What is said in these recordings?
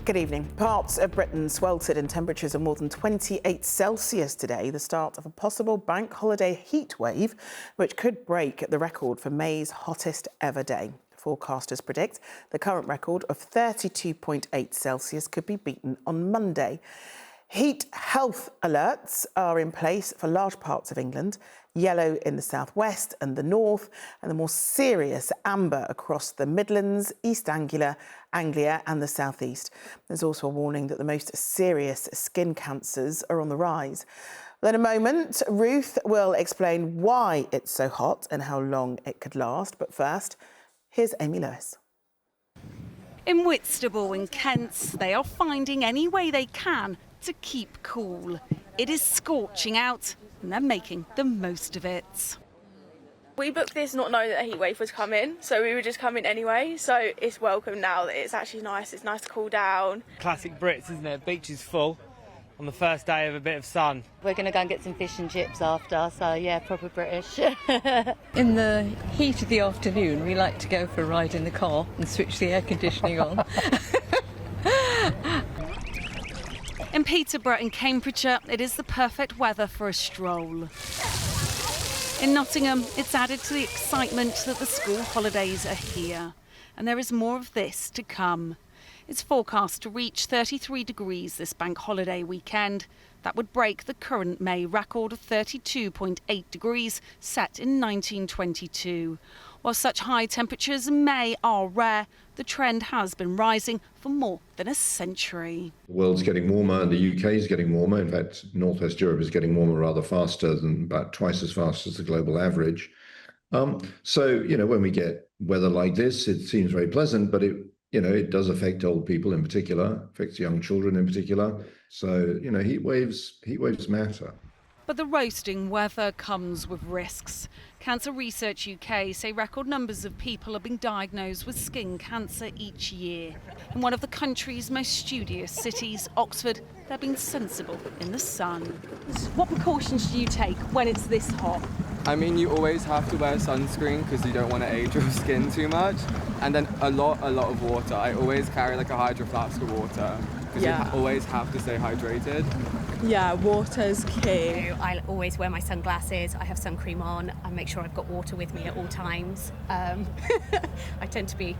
Good evening. Parts of Britain sweltered in temperatures of more than 28 Celsius today, the start of a possible bank holiday heatwave, which could break the record for May's hottest ever day. Forecasters predict the current record of 32.8 Celsius could be beaten on Monday. Heat health alerts are in place for large parts of England, yellow in the southwest and the north, and the more serious amber across the Midlands, East Anglia and the southeast. There's also a warning that the most serious skin cancers are on the rise. Well, in a moment, Ruth will explain why it's so hot and how long it could last. But first, here's Amy Lewis. In Whitstable in Kent, they are finding any way they can to keep cool. It is scorching out and they're making the most of it. We booked this not knowing that a heatwave was coming, so we were just coming anyway, so it's welcome now that it's actually nice. It's nice to cool down. Classic Brits, isn't it? Beach is full on the first day of a bit of sun. We're going to go and get some fish and chips after, so yeah, proper British. In the heat of the afternoon, we like to go for a ride in the car and switch the air conditioning on. In Peterborough in Cambridgeshire, it is the perfect weather for a stroll. In Nottingham, it's added to the excitement that the school holidays are here. And there is more of this to come. It's forecast to reach 33 degrees this bank holiday weekend. That would break the current May record of 32.8 degrees set in 1922. While such high temperatures in May are rare, the trend has been rising for more than a century. The world's getting warmer and the UK is getting warmer. In fact, Northwest Europe is getting warmer rather faster than about twice as fast as the global average. So, when we get weather like this, it seems very pleasant, but it does affect old people in particular, affects young children in particular. So, heat waves matter. But the roasting weather comes with risks. Cancer Research UK say record numbers of people are being diagnosed with skin cancer each year. In one of the country's most studious cities, Oxford, they're being sensible in the sun. What precautions do you take when it's this hot? I mean, you always have to wear sunscreen because you don't want to age your skin too much. And then a lot of water. I always carry like a hydro flask of water because you always have to stay hydrated. Yeah, water's key. I always wear my sunglasses, I have sun cream on, I make sure I've got water with me at all times. I tend to be,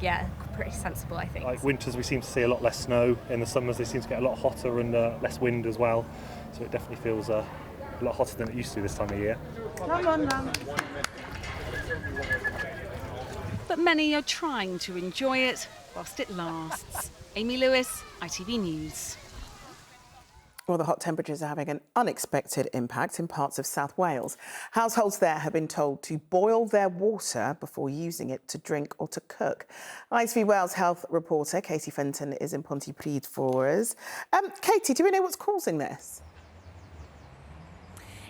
pretty sensible, I think. Like winters, we seem to see a lot less snow. In the summers, they seem to get a lot hotter and less wind as well. So it definitely feels a lot hotter than it used to this time of year. Come on, man. But many are trying to enjoy it whilst it lasts. Amy Lewis, ITV News. Well, the hot temperatures are having an unexpected impact in parts of South Wales. Households there have been told to boil their water before using it to drink or to cook. ITV Wales health reporter Katie Fenton is in Pontypridd for us. Katie, do we know what's causing this?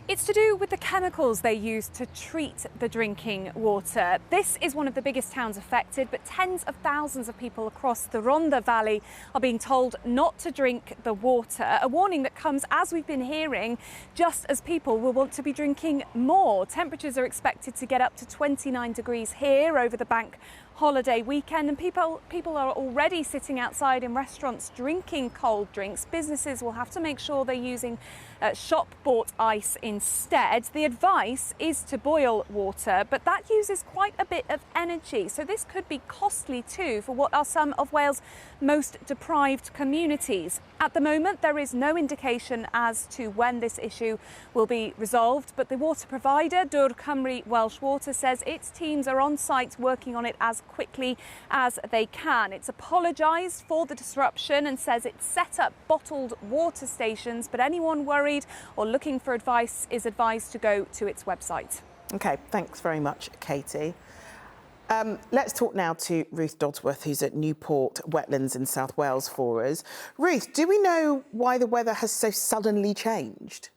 It's to do with the chemicals they use to treat the drinking water. This is one of the biggest towns affected, but tens of thousands of people across the Rhondda Valley are being told not to drink the water. A warning that comes, as we've been hearing, just as people will want to be drinking more. Temperatures are expected to get up to 29 degrees here over the bank holiday weekend, and people are already sitting outside in restaurants drinking cold drinks. Businesses will have to make sure they're using shop-bought ice instead. The advice is to boil water, but that uses quite a bit of energy, so this could be costly too for what are some of Wales' most deprived communities. At the moment, there is no indication as to when this issue will be resolved, but the water provider, Dŵr Cymru Welsh Water, says its teams are on site working on it as quickly as they can. It's apologised for the disruption and says it's set up bottled water stations, but anyone worried or looking for advice is advised to go to its website. OK, thanks very much, Katie. Let's talk now to Ruth Dodsworth, who's at Newport Wetlands in South Wales for us. Ruth, do we know why the weather has so suddenly changed?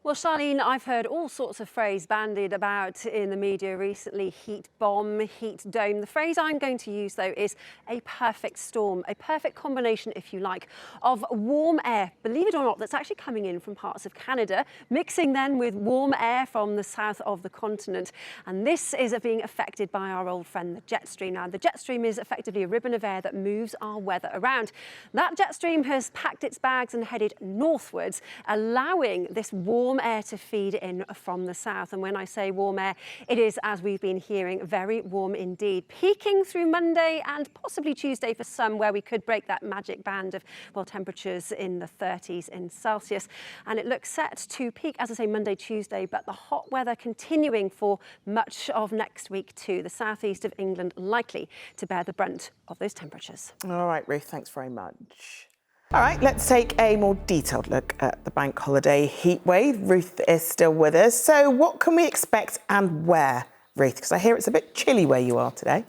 Well, Charlene, I've heard all sorts of phrases bandied about in the media recently. Heat bomb, heat dome. The phrase I'm going to use, though, is a perfect storm, a perfect combination, if you like, of warm air, believe it or not, that's actually coming in from parts of Canada, mixing then with warm air from the south of the continent. And this is being affected by our old friend, the jet stream. Now, the jet stream is effectively a ribbon of air that moves our weather around. That jet stream has packed its bags and headed northwards, allowing this warm air to feed in from the south. And when I say warm air, it is, as we've been hearing, very warm indeed, peaking through Monday and possibly Tuesday for some, where we could break that magic band of, well, temperatures in the 30s in Celsius. And it looks set to peak, as I say, Monday, Tuesday, but the hot weather continuing for much of next week too. The southeast of England likely to bear the brunt of those temperatures. All right, Ruth, thanks very much. All right, let's take a more detailed look at the bank holiday heatwave. Ruth is still with us. So what can we expect and where, Ruth? Because I hear it's a bit chilly where you are today.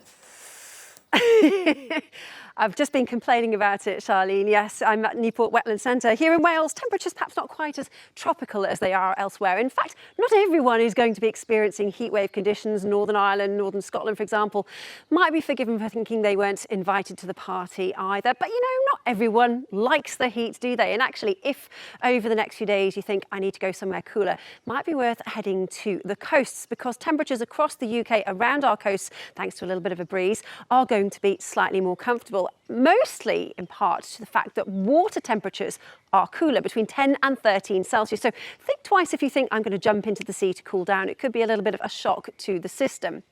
I've just been complaining about it, Charlene. Yes, I'm at Newport Wetland Centre. Here in Wales, temperatures perhaps not quite as tropical as they are elsewhere. In fact, not everyone is going to be experiencing heatwave conditions. Northern Ireland, Northern Scotland, for example, might be forgiven for thinking they weren't invited to the party either. But, you know, not everyone likes the heat, do they? And actually, if over the next few days you think I need to go somewhere cooler, might be worth heading to the coasts, because temperatures across the UK around our coasts, thanks to a little bit of a breeze, are going to be slightly more comfortable. Mostly in part to the fact that water temperatures are cooler, between 10 and 13 Celsius. So think twice if you think I'm going to jump into the sea to cool down. It could be a little bit of a shock to the system.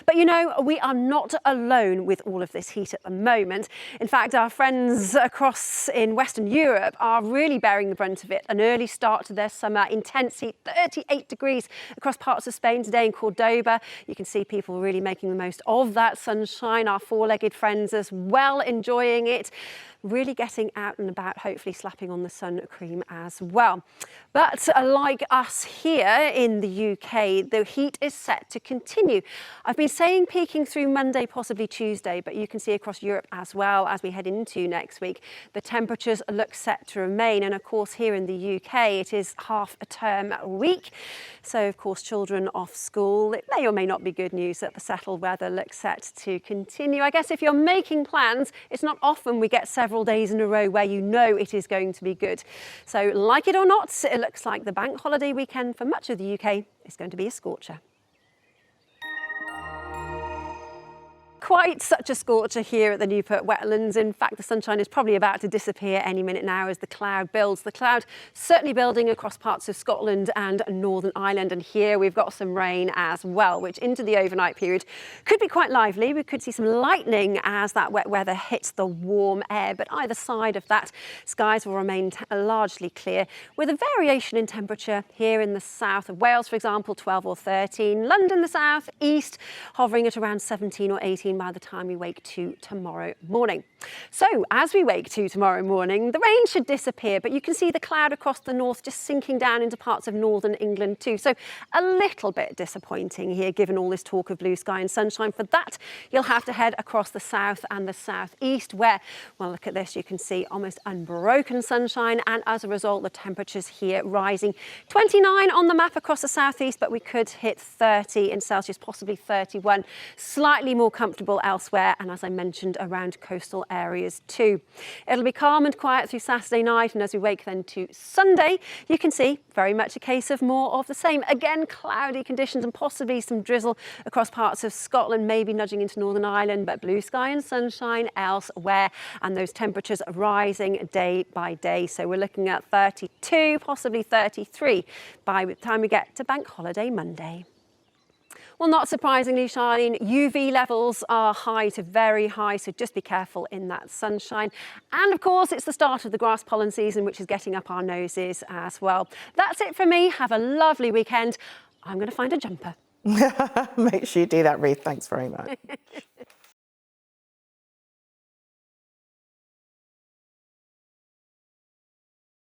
But you know, we are not alone with all of this heat at the moment. In fact, our friends across in Western Europe are really bearing the brunt of it. An early start to their summer, intense heat, 38 degrees across parts of Spain today in Cordoba. You can see people really making the most of that sunshine. Our four-legged friends as well enjoying it. Really getting out and about, hopefully slapping on the sun cream as well. But like us here in the UK, the heat is set to continue. I've been saying peaking through Monday, possibly Tuesday, but you can see across Europe as well as we head into next week, the temperatures look set to remain. And of course, here in the UK, it is half a term week. So of course, children off school, it may or may not be good news that the settled weather looks set to continue. I guess if you're making plans, it's not often we get several days in a row where you know it is going to be good. So like it or not, it looks like the bank holiday weekend for much of the UK is going to be a scorcher. Quite such a scorcher here at the Newport Wetlands. In fact, the sunshine is probably about to disappear any minute now as the cloud builds. The cloud certainly building across parts of Scotland and Northern Ireland. And here we've got some rain as well, which into the overnight period could be quite lively. We could see some lightning as that wet weather hits the warm air. But either side of that, skies will remain largely clear, with a variation in temperature here in the south of Wales, for example, 12 or 13. London, the south, east, hovering at around 17 or 18 by the time we wake to tomorrow morning. So as we wake to tomorrow morning, the rain should disappear, but you can see the cloud across the north just sinking down into parts of northern England too. So a little bit disappointing here, given all this talk of blue sky and sunshine. For that, you'll have to head across the south and the southeast, where, well, look at this, you can see almost unbroken sunshine, and as a result, the temperatures here rising. 29 on the map across the southeast, but we could hit 30 in Celsius, possibly 31, slightly more comfortable elsewhere, and as I mentioned, around coastal areas too. It'll be calm and quiet through Saturday night, and as we wake then to Sunday, you can see very much a case of more of the same. Again, cloudy conditions and possibly some drizzle across parts of Scotland, maybe nudging into Northern Ireland, but blue sky and sunshine elsewhere, and those temperatures rising day by day. So we're looking at 32, possibly 33 by the time we get to Bank Holiday Monday. Well, not surprisingly, Charlene, UV levels are high to very high, so just be careful in that sunshine. And of course, it's the start of the grass pollen season, which is getting up our noses as well. That's it for me. Have a lovely weekend. I'm going to find a jumper. Make sure you do that, Ruth. Thanks very much.